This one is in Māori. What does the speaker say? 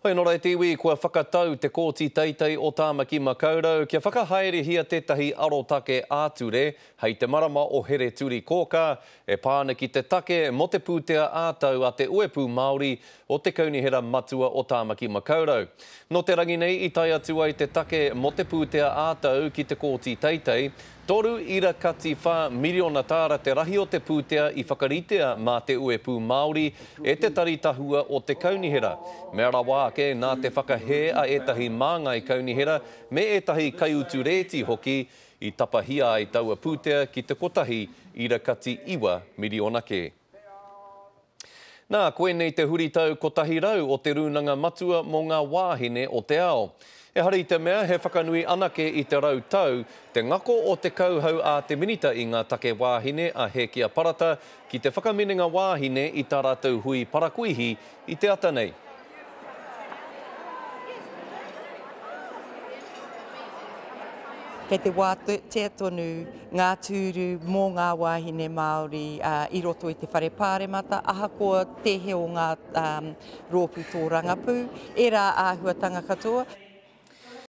Hoi nora e te iwi kua whakatau te kōti teitei o Tāmaki Makaurau. Kia whakahaere hia tētahi arotake āture, hei te marama o Here Turi Kōka, e pāna ki te take mo te pūtea ātau a te uepu Māori o te kaunihera matua o Tāmaki Makaurau. No te rangi nei, i tai atu ai te take mo te pūtea ātau ki te kōti teitei, toru ira kati wha miliona tāra te rahi o te pūtea i whakaritea mā te uepu Māori e te taritahua o te kaunihera. Me ara wāke nā te whakahe a etahi māngai kaunihera me etahi kaiutureti hoki i tapahia ai taua pūtea ki te kotahi ira kati iwa miliona ke. Nā, koe nei te huritau kotahi rau o te runanga matua mō ngā wāhine o te ao. E hari te mea, he whakanui anake i te rautau, te ngako o te kauhau a te minita i ngā take wāhine a he kia parata ki te whakaminenga wāhine i tā rātou hui parakuihi i te ata nei. Kei te wā te tonu ngā tūru mō ngā wāhine Māori i roto i te whare pāremata, ahakoa te heo ngā rōpū tō rangapū, e rā āhuatanga katoa.